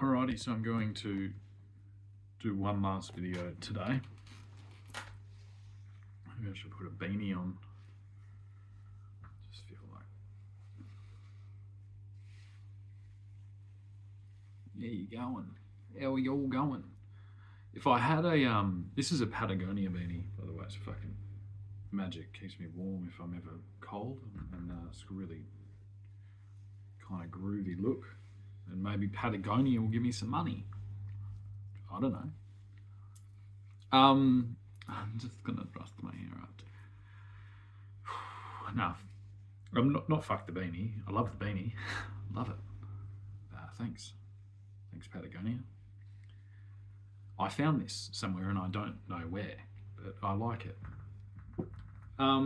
Alrighty, so I'm going to do one last video today. Maybe I should put a beanie on. Just feel like. There you going. How are we all going? If I had a this is a Patagonia beanie, by the way. It's fucking magic. Keeps me warm if I'm ever cold, and it's a really kind of groovy look. And maybe Patagonia will give me some money. I don't know. I'm just gonna rust my hair out. No, I'm not fuck the beanie. I love the beanie. Love it. Thanks Patagonia. I found this somewhere and I don't know where, but I like it. Oh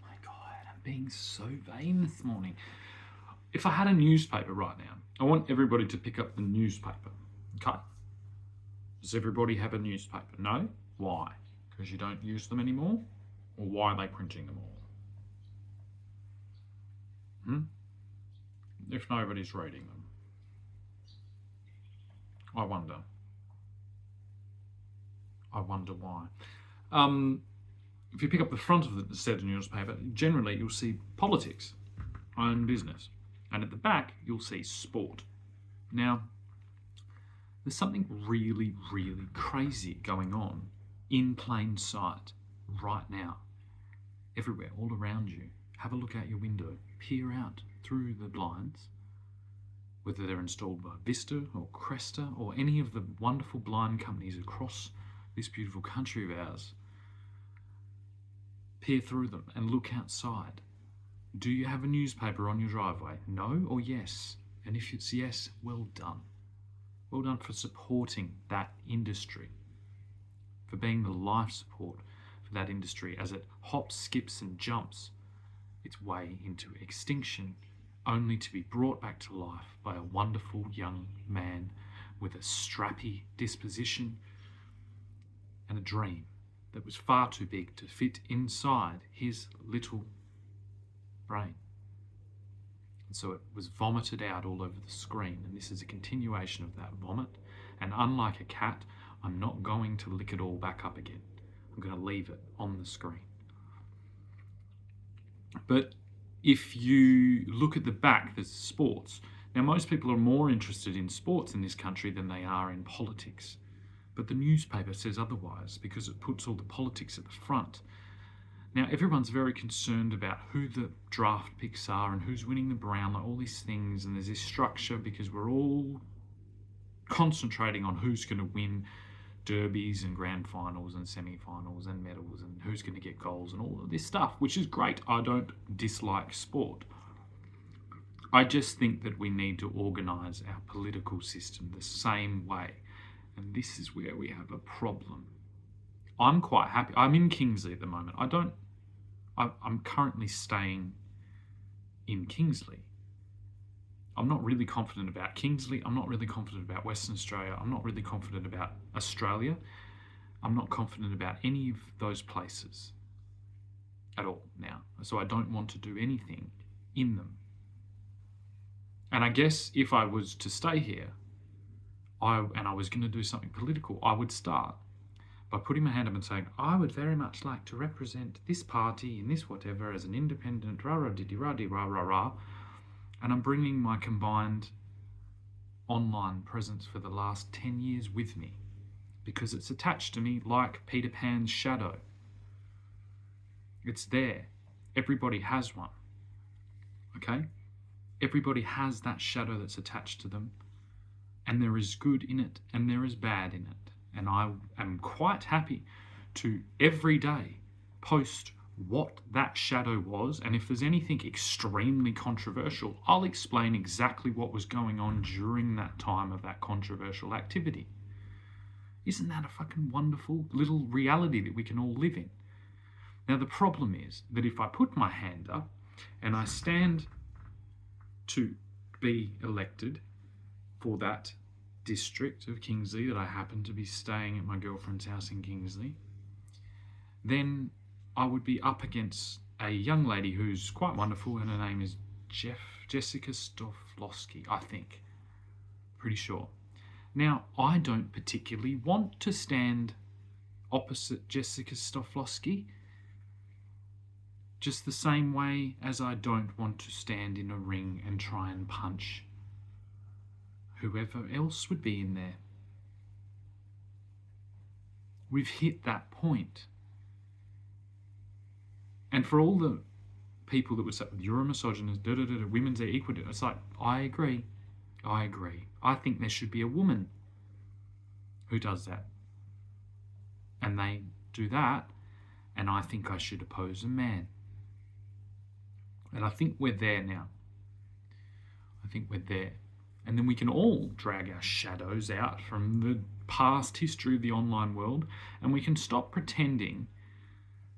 my God, I'm being so vain this morning. If I had a newspaper right now, I want everybody to pick up the newspaper. Okay. Does everybody have a newspaper? No? Why? Because you don't use them anymore? Or why are they printing them all? If nobody's reading them. I wonder why. If you pick up the front of the said newspaper, generally you'll see politics, own business. And at the back, you'll see sport. Now, there's something really, really crazy going on in plain sight right now. Everywhere, all around you. Have a look out your window. Peer out through the blinds, whether they're installed by Vista or Cresta or any of the wonderful blind companies across this beautiful country of ours. Peer through them and look outside. Do you have a newspaper on your driveway? No or yes? And if it's yes, well done. Well done for supporting that industry, for being the life support for that industry as it hops, skips and jumps its way into extinction, only to be brought back to life by a wonderful young man with a strappy disposition and a dream that was far too big to fit inside his little brain. And so it was vomited out all over the screen, and this is a continuation of that vomit. And unlike a cat, I'm not going to lick it all back up again. I'm going to leave it on the screen. But if you look at the back, there's sports. Now, most people are more interested in sports in this country than they are in politics. But the newspaper says otherwise because it puts all the politics at the front. Now, everyone's very concerned about who the draft picks are and who's winning the Brownlow, all these things, and there's this structure because we're all concentrating on who's going to win derbies and grand finals and semi-finals and medals and who's going to get goals and all of this stuff, which is great. I don't dislike sport. I just think that we need to organise our political system the same way, and this is where we have a problem. I'm quite happy. I'm in Kingsley at the moment. I'm currently staying in Kingsley. I'm not really confident about Kingsley. I'm not really confident about Western Australia. I'm not really confident about Australia. I'm not confident about any of those places at all now. So I don't want to do anything in them. And I guess if I was to stay here, I was going to do something political, I would start by putting my hand up and saying, I would very much like to represent this party in this whatever as an independent rah-rah-diddy-rah-dee-rah-rah-rah. And I'm bringing my combined online presence for the last 10 years with me because it's attached to me like Peter Pan's shadow. It's there. Everybody has one. Okay? Everybody has that shadow that's attached to them, and there is good in it and there is bad in it. And I am quite happy to every day post what that shadow was, and if there's anything extremely controversial, I'll explain exactly what was going on during that time of that controversial activity. Isn't that a fucking wonderful little reality that we can all live in? Now, the problem is that if I put my hand up and I stand to be elected for that district of Kingsley that I happen to be staying at my girlfriend's house in Kingsley, then I would be up against a young lady who's quite wonderful, and her name is Jessica Stoflowski, I think. Pretty sure. Now, I don't particularly want to stand opposite Jessica Stoflowski, just the same way as I don't want to stand in a ring and try and punch whoever else would be in there. We've hit that point. And for all the people that would say, you're a misogynist, women's equal, it's like, I agree. I think there should be a woman who does that. And they do that, and I think I should oppose a man. And I think we're there now. I think we're there. And then we can all drag our shadows out from the past history of the online world, and we can stop pretending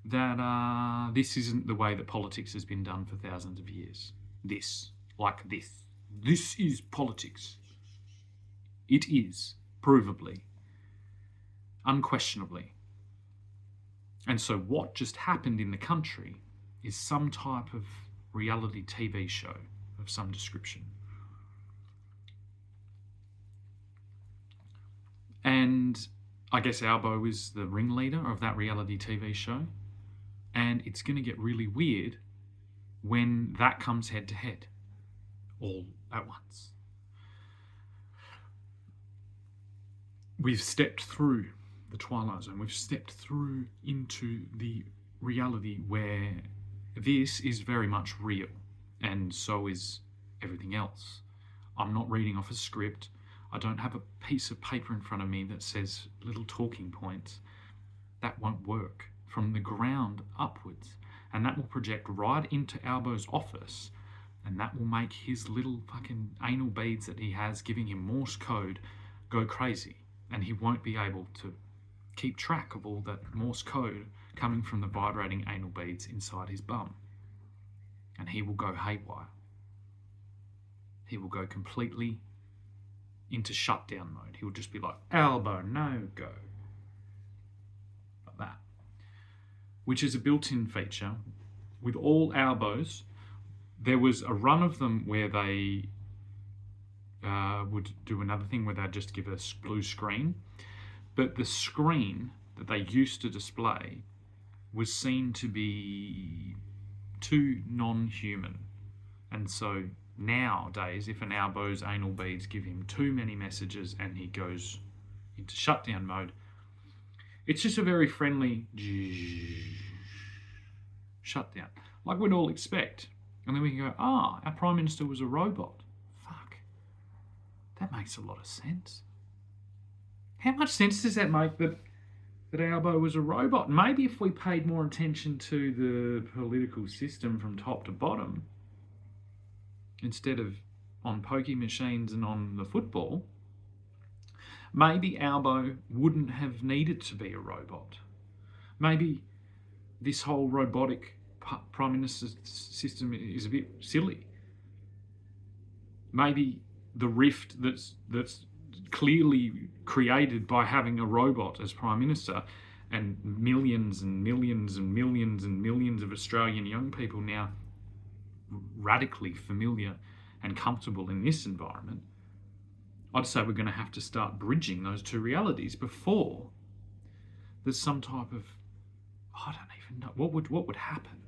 that this isn't the way that politics has been done for thousands of years. This is politics. It is, provably, unquestionably. And so what just happened in the country is some type of reality TV show of some description. And I guess Albo is the ringleader of that reality TV show. And it's going to get really weird when that comes head to head all at once. We've stepped through the twilight zone. We've stepped through into the reality where this is very much real, and so is everything else. I'm not reading off a script. I don't have a piece of paper in front of me that says little talking points. That won't work. From the ground upwards, and that will project right into Albo's office, and that will make his little fucking anal beads that he has giving him Morse code go crazy, and he won't be able to keep track of all that Morse code coming from the vibrating anal beads inside his bum, and he will go haywire. He will go completely into shutdown mode. He will just be like, Albo, no go. Like that. Which is a built-in feature. With all Albos, there was a run of them where they would do another thing where they'd just give a blue screen. But the screen that they used to display was seen to be too non-human. And so nowadays, if an Albo's anal beads give him too many messages and he goes into shutdown mode, it's just a very friendly shutdown, like we'd all expect. And then we can go, our Prime Minister was a robot. Fuck. That makes a lot of sense. How much sense does that make that Albo was a robot? Maybe if we paid more attention to the political system from top to bottom, instead of on pokey machines and on the football, maybe Albo wouldn't have needed to be a robot. Maybe this whole robotic Prime Minister system is a bit silly. Maybe the rift that's clearly created by having a robot as Prime Minister, and millions and millions and millions and millions of Australian young people now radically familiar and comfortable in this environment, I'd say we're going to have to start bridging those two realities before there's some type of, I don't even know, what would happen?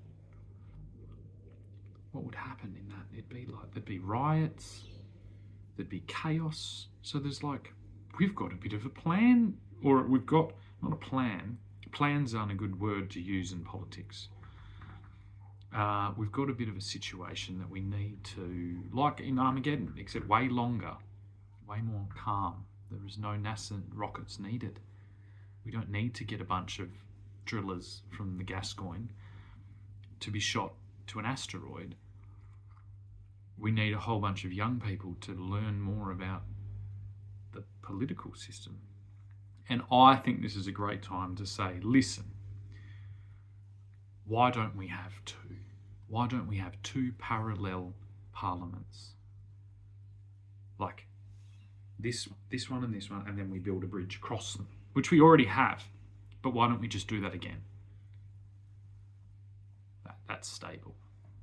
What would happen in that? There'd be riots, there'd be chaos. So there's like, we've got a bit of a plan, or we've got, not a plan, plans aren't a good word to use in politics. We've got a bit of a situation that we need to, like in Armageddon, except way longer, way more calm. There is no NASA rockets needed. We don't need to get a bunch of drillers from the Gascoyne to be shot to an asteroid. We need a whole bunch of young people to learn more about the political system. And I think this is a great time to say, listen, why don't we have two? Why don't we have two parallel parliaments? Like this one and this one, and then we build a bridge across them, which we already have. But why don't we just do that again? That's stable.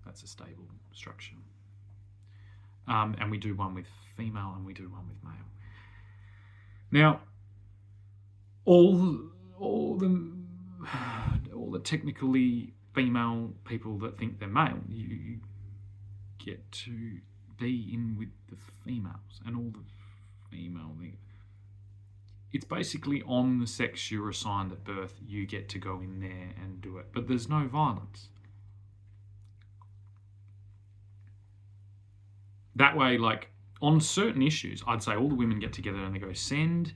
That's a stable structure. and we do one with female and we do one with male. Now, all the technically female people that think they're male, you get to be in with the females, and all the female thing. It's basically on the sex you're assigned at birth, you get to go in there and do it. But there's no violence. That way, like, on certain issues, I'd say all the women get together and they go, send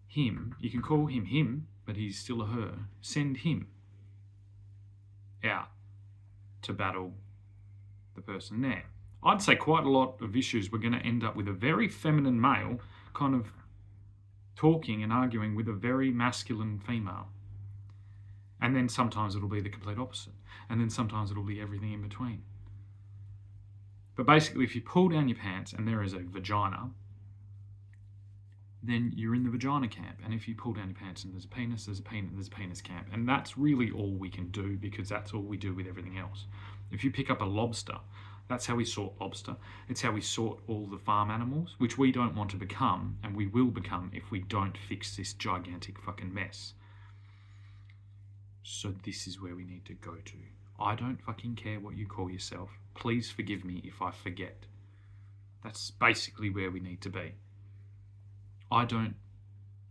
him, you can call him him, but he's still a her, send him out to battle the person there. I'd say quite a lot of issues we're going to end up with a very feminine male kind of talking and arguing with a very masculine female. And then sometimes it'll be the complete opposite. And then sometimes it'll be everything in between. But basically, if you pull down your pants and there is a vagina, then you're in the vagina camp. And if you pull down your pants and there's a penis, there's a penis camp. And that's really all we can do, because that's all we do with everything else. If you pick up a lobster, that's how we sort lobster. It's how we sort all the farm animals, which we don't want to become, and we will become if we don't fix this gigantic fucking mess. So this is where we need to go to. I don't fucking care what you call yourself. Please forgive me if I forget. That's basically where we need to be. I don't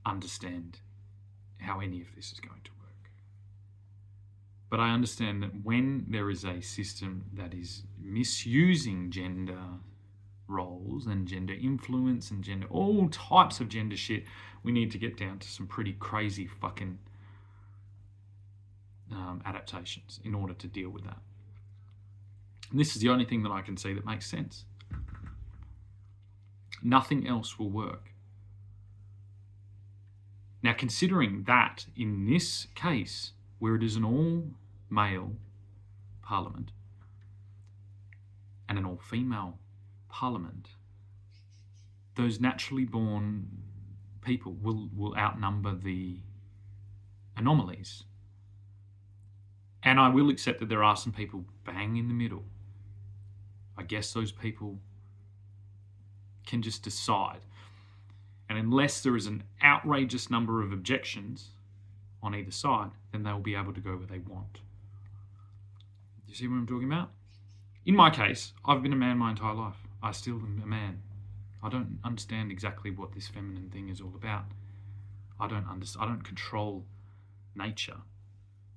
understand how any of this is going to work. But I understand that when there is a system that is misusing gender roles and gender influence and gender, all types of gender shit, we need to get down to some pretty crazy fucking adaptations in order to deal with that. And this is the only thing that I can see that makes sense. Nothing else will work. Now, considering that in this case, where it is an all-male parliament and an all-female parliament, those naturally born people will outnumber the anomalies. And I will accept that there are some people bang in the middle. I guess those people can just decide. And unless there is an outrageous number of objections on either side, then they will be able to go where they want. Do you see what I'm talking about? In my case, I've been a man my entire life. I still am a man. I don't understand exactly what this feminine thing is all about. I don't control nature.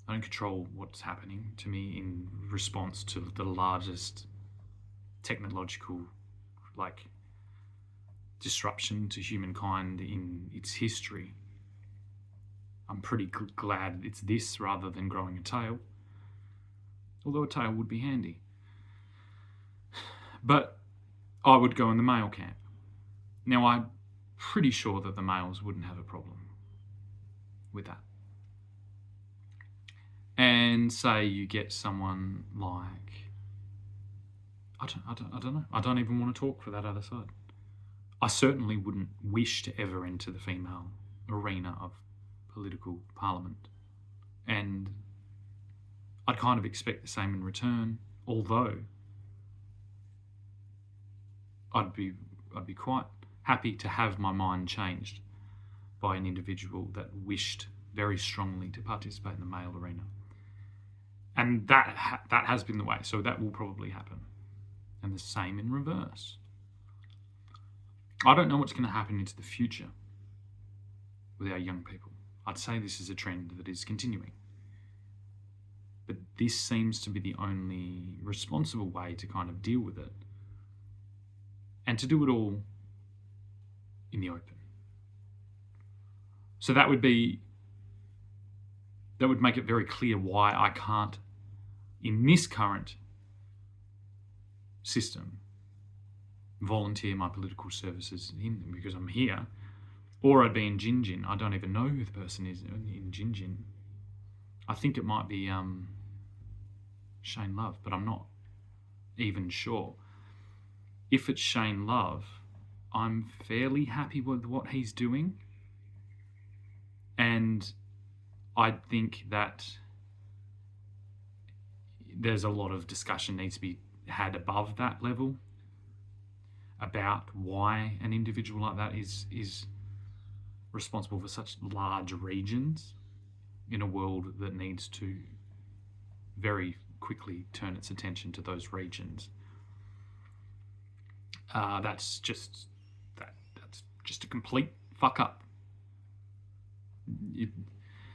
I don't control what's happening to me in response to the largest technological, disruption to humankind in its history. I'm pretty glad it's this rather than growing a tail. Although a tail would be handy. But I would go in the male camp. Now, I'm pretty sure that the males wouldn't have a problem with that. And say you get someone like, I don't know. I don't even want to talk for that other side. I certainly wouldn't wish to ever enter the female arena of political parliament. And I'd kind of expect the same in return, although I'd be quite happy to have my mind changed by an individual that wished very strongly to participate in the male arena. And that has been the way, so that will probably happen. And the same in reverse. I don't know what's going to happen into the future with our young people. I'd say this is a trend that is continuing. But this seems to be the only responsible way to kind of deal with it. And to do it all in the open. So that would make it very clear why I can't, in this current system, volunteer my political services in, because I'm here, or I'd be in Gingin. I don't even know who the person is in Gingin. I think it might be Shane Love, but I'm not even sure. If it's Shane Love, I'm fairly happy with what he's doing. And I think that there's a lot of discussion needs to be had above that level about why an individual like that is responsible for such large regions in a world that needs to very quickly turn its attention to those regions. That's just a complete fuck up.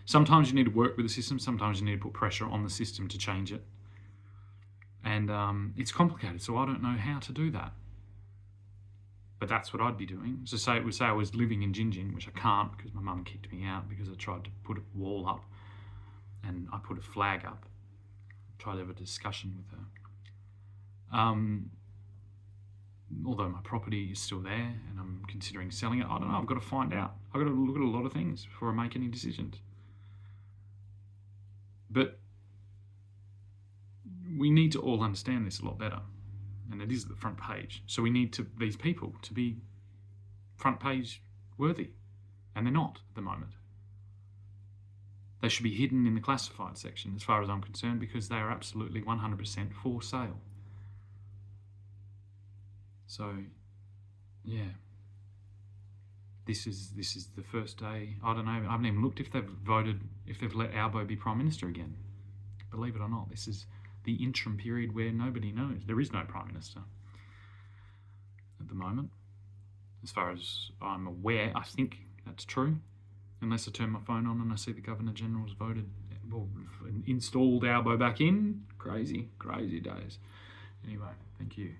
Sometimes you need to work with the system. Sometimes you need to put pressure on the system to change it. And it's complicated, so I don't know how to do that. But that's what I'd be doing. So say I was living in Gingin, which I can't because my mum kicked me out because I tried to put a wall up and I put a flag up. Tried to have a discussion with her. Although my property is still there and I'm considering selling it, I don't know. I've got to find out. I've got to look at a lot of things before I make any decisions. But we need to all understand this a lot better. And it is at the front page. So we need these people to be front page worthy. And they're not at the moment. They should be hidden in the classified section as far as I'm concerned, because they are absolutely 100% for sale. So, yeah. This is the first day. I don't know. I haven't even looked if they've let Albo be Prime Minister again. Believe it or not, this is the interim period where nobody knows. There is no Prime Minister at the moment. As far as I'm aware, I think that's true. Unless I turn my phone on and I see the Governor-General's installed Albo back in. Crazy days. Anyway, thank you.